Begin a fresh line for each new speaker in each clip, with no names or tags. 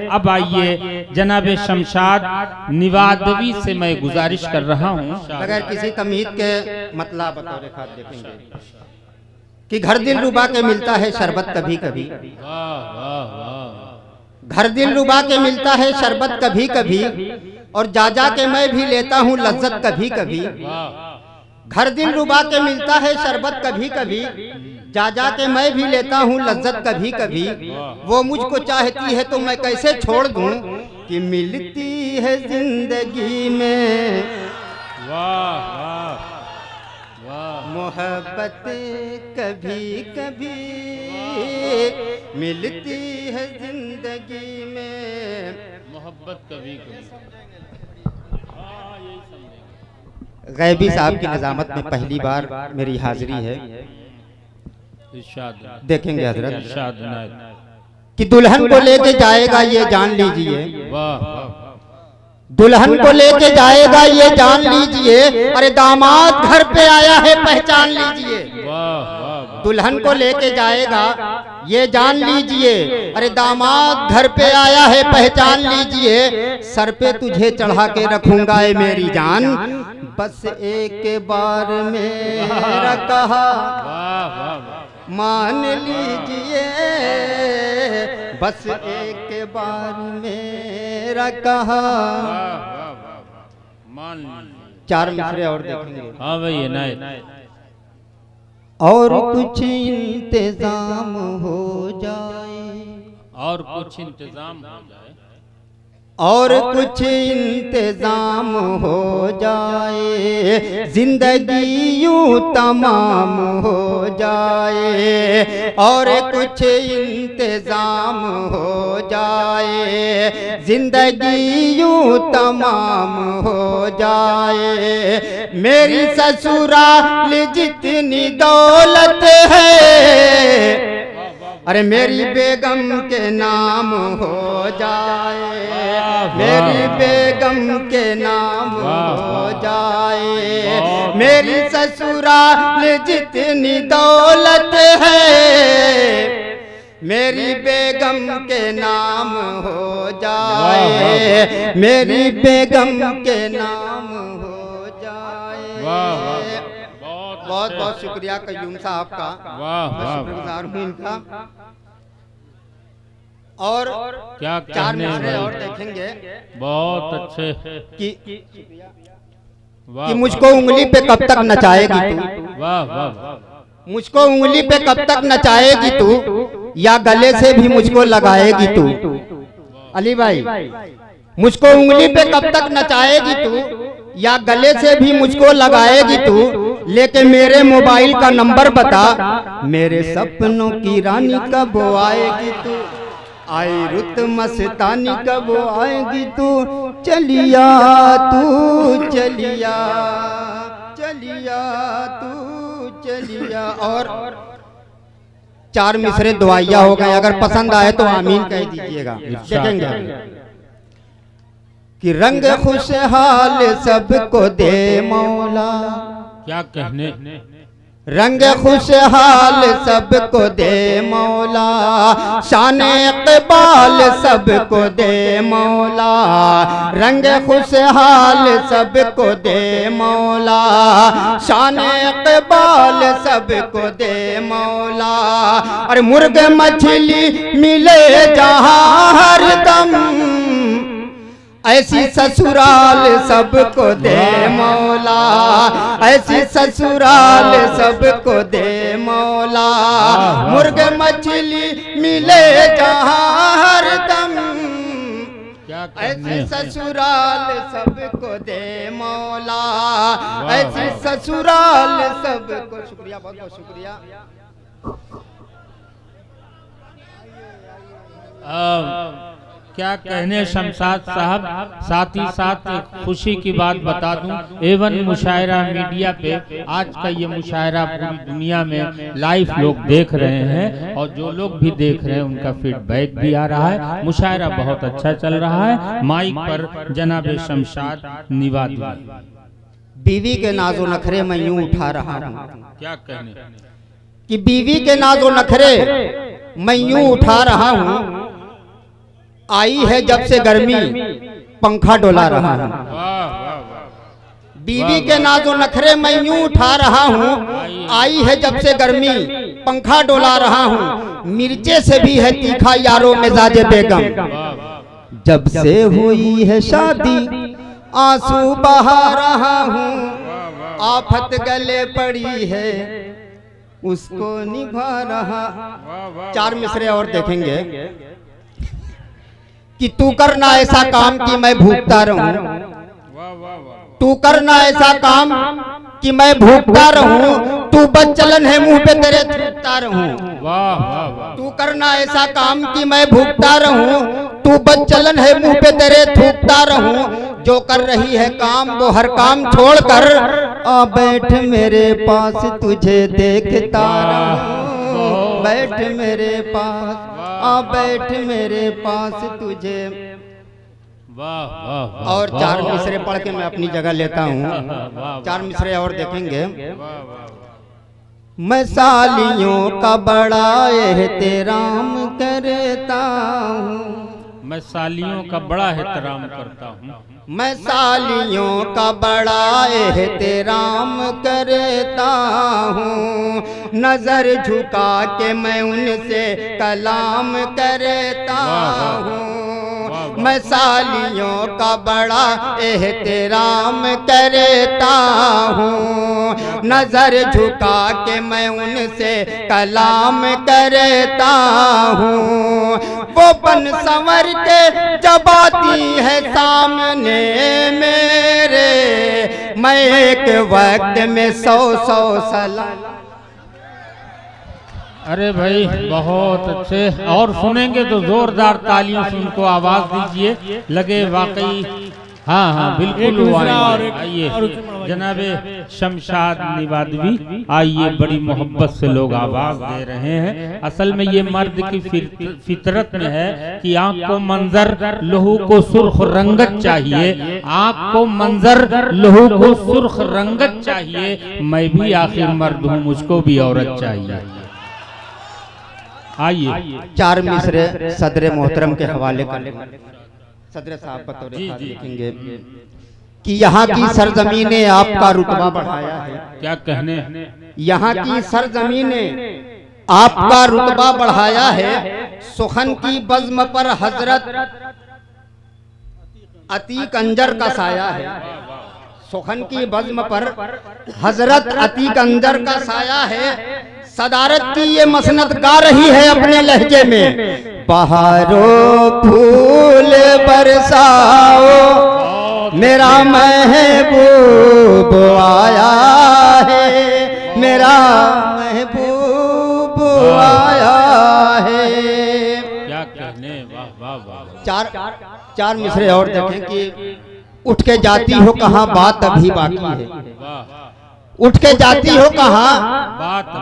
अब आइए जनाब शमशाद निवादवी से मैं गुजारिश कर रहा हूँ,
बगैर किसी तमीद के मतलब बतौर खास देखेंगे कि घर दिल रुबा के मिलता है शरबत कभी कभी, घर दिल रुबा के मिलता है शरबत कभी कभी, और जा जा के मैं भी लेता हूँ लज्जत कभी कभी। घर दिल रुबा के मिलता है शरबत कभी कभी, जा जा के मैं भी लेता हूँ लज्जत कभी कभी। वो मुझको चाहती है तो मैं कैसे छोड़ दूँ, कि मिलती है जिंदगी में मोहब्बत कभी कभी, मिलती है जिंदगी में
मोहब्बत कभी कभी।
गैबी साहब की निजामत में पहली बार मेरी हाजिरी है। देखेंगे हजरत कि दुल्हन को लेके जाएगा ये जान लीजिए, दुल्हन को लेके जाएगा ये जान लीजिए, अरे दामाद घर पे आया है पहचान लीजिए। दुल्हन को लेके जाएगा ये जान लीजिए, अरे दामाद घर पे आया है पहचान लीजिए। सर पे तुझे चढ़ा के रखूंगा ए मेरी जान, बस एक बार मेरा कहा मान लीजिए, बस एक बार मेरा कहा मान। चार मिसरे और देखेंगे।
हाँ भाई नहीं।
और कुछ इंतजाम हो जाए,
और कुछ इंतजाम हो जाए,
और कुछ इंतजाम हो जाए, जिंदगी यूं तमाम हो जाए। और कुछ इंतजाम हो जाए, जिंदगी यूं तमाम हो जाए। मेरी ससुराल जितनी दौलत है, अरे मेरी बेगम के नाम हो जाए, मेरी बेगम के नाम हो जाए। मेरी ससुराल जितनी दौलत है, मेरी बेगम के नाम हो जाए, मेरी बेगम के नाम हो जाए। बहुत बहुत शुक्रिया कयूम साहब का, मैं शुक्रगुजार हूँ इनका। और
क्या
चार मिसरे और देखेंगे।
बहुत अच्छे
कि मुझको उंगली पे कब तक नचाएगी तू,
वाह वाह,
मुझको उंगली पे कब तक नचाएगी तू, या गले से भी मुझको लगाएगी तू। अली भाई, मुझको उंगली पे कब तक नचाएगी तू, या गले से भी मुझको लगाएगी तू। लेके मेरे मोबाइल का नंबर बता, मेरे सपनों की रानी कब आएगी तू, आई रुत मस्तानी कब आएगी तू। चलिया तू चलिया, चलिया तू चलिया। और चार मिसरे दुआइया हो गए, अगर पसंद आए तो आमीन कह दीजिएगा। देखेंगे कि रंग खुशहाल सबको दे मौला,
क्या कहने,
रंग खुशहाल सबको दे मौला, शान इक़बाल सबको दे मौला। रंग खुशहाल सबको दे मौला, शान इक़बाल सबको दे मौला। और मुर्ग मछली मिले जहाँ हरदम, ऐसी ससुराल सबको दे मौला, ऐसी ससुराल सबको दे मौला। मुर्ग मछली मिले जहाँ हरदम, ऐसी ससुराल सबको दे मौला, ऐसी ससुराल सबको। शुक्रिया, बहुत बहुत शुक्रिया।
क्या कहने शमशाद साहब। साथ ही साथ खुशी की बात बता दूं, एवन मुशायरा मीडिया पे आज का ये मुशायरा पूरी दुनिया में लाइव लोग देख रहे हैं, और जो लोग भी देख रहे हैं उनका फीडबैक भी आ रहा है। मुशायरा बहुत अच्छा चल रहा है। माइक पर जनाब शमशाद निवादवी।
बीवी के नाजो नखरे मैं यूं उठा रहा हूँ।
क्या कहने
कि बीवी के नाजो नखरे मैं यूं उठा रहा हूँ, आई है जब से गर्मी पंखा डोला रहा हूँ, बीवी के नाजो नखरे मैं यूं उठा रहा हूँ। आई है जब से गर्मी पंखा डोला रहा हूँ, मिर्चे से भी है तीखा यारो मिजाजे बेगम। जब से हुई है शादी आंसू बहा रहा हूँ, आफत गले पड़ी है उसको निभा रहा। 4 मिसरे और देखेंगे कि तू करना ऐसा काम कि मैं भूखता रहूं, तू करना ऐसा काम कि मैं भूखता रहूं, तू बदचलन है मुंह पे तेरे थूकता रहूं। तू करना ऐसा काम कि मैं भूखता रहूं, तू बदचलन है मुंह पे तेरे थूकता रहूं। जो कर रही है काम वो हर काम छोड़कर आ बैठ मेरे पास तुझे देखता रहूं, बैठ मेरे पास, आ बैठ मेरे पास तुझे। और 4 मिसरे पढ़ के मैं अपनी जगह लेता हूँ। 4 मिसरे और देखेंगे। मैं सालियों का बड़ा एहतराम करता हूँ,
मैं सालियों का बड़ा एहतराम करता हूँ,
मैं सालियों का बड़ा एहतराम करता हूँ। नजर झुका के मैं उनसे कलाम करता हूँ, मैं सालियों का बड़ा एहतराम करता हूँ। नजर झुका के मैं उनसे कलाम करता हूँ। वो बन संवर के जब आती है सामने मेरे, मैं एक वक्त में 100 सलाम।
अरे भाई बहुत अच्छे, और सुनेंगे तो जोरदार तालियों से उनको आवाज दीजिए, लगे वाकई। हाँ हाँ बिल्कुल आइए जनाबे शमशाद निवादवी, आइए बड़ी मोहब्बत से लोग आवाज दे रहे हैं। असल में ये मर्द की फितरत में है कि आंख को मंजर लहू को सुर्ख रंगत चाहिए, आंख को मंजर लहू को सुर्ख रंगत चाहिए। मैं भी आखिर मर्द हूँ, मुझको भी औरत चाहिए। आइए
4 मिसरे सदर मोहतरम के हवाले कर सदर साहब बतौर लिखेंगे कि यहाँ की सरजमीन ने आपका रुतबा बढ़ाया है।
क्या कहने,
यहाँ की सरजमीन ने आपका रुतबा बढ़ाया है। सुखन की बज़्म पर हजरत अतीक अंजर का साया है, सुखन की बज़्म पर हजरत अतीक अंजर का साया है। सदारत की ये मसनद गा रही है अपने लहजे में। बहारों फूल बरसाओ मेरा महबूब आया है, मेरा महबूब आया है।
क्या कहने, वाह वाह वाह।
4 मिसरे और देखें कि उठ के जाती हो कहाँ बात अभी बाकी है, उठ के जाती हो कहाँ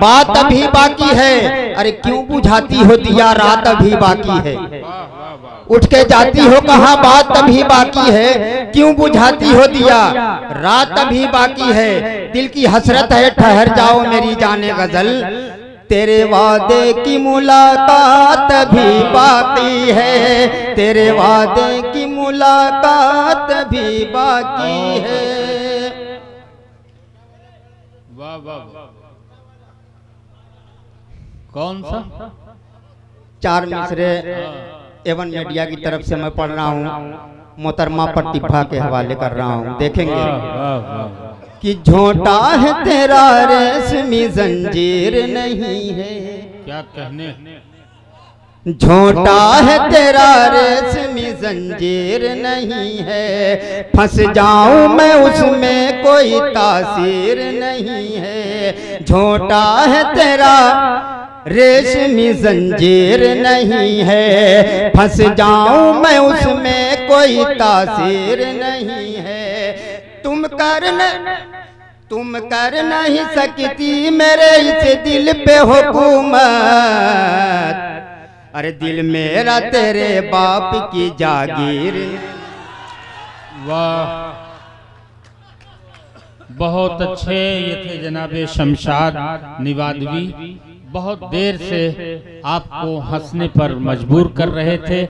बात अभी बाकी है। अरे क्यों बुझाती हो दिया रात अभी बाकी है, उठ के जाती हो कहाँ बात अभी बाकी है। क्यों बुझाती हो दिया रात अभी बाकी है। दिल की हसरत है ठहर जाओ मेरी जाने गजल, तेरे वादे की मुलाकात भी बाकी है, तेरे वादे की मुलाकात भी बाकी है।
वाह वाह, कौन सा?
4 मिसरे एवन मीडिया की तरफ से मैं पढ़ रहा हूँ, मोहतरमा प्रतिभा के हवाले कर रहा हूँ। देखेंगे कि झोंटा है तेरा रेशमी जंजीर नहीं है।
क्या कहने,
झोंटा है तेरा रेशमी जंजीर नहीं है। फंस जाऊं मैं उसमें कोई तासीर नहीं है। झोंटा है तेरा रेशमी जंजीर नहीं है, फंस जाऊं मैं उसमें कोई तासीर नहीं है। तुम कर नहीं सकती मेरे इस दिल पे हुकूमत, अरे दिल मेरा तेरे बाप की जागीर।
वाह बहुत अच्छे, ये थे जनाबे शमशाद निवादवी। बहुत देर से आपको हंसने पर मजबूर कर रहे थे।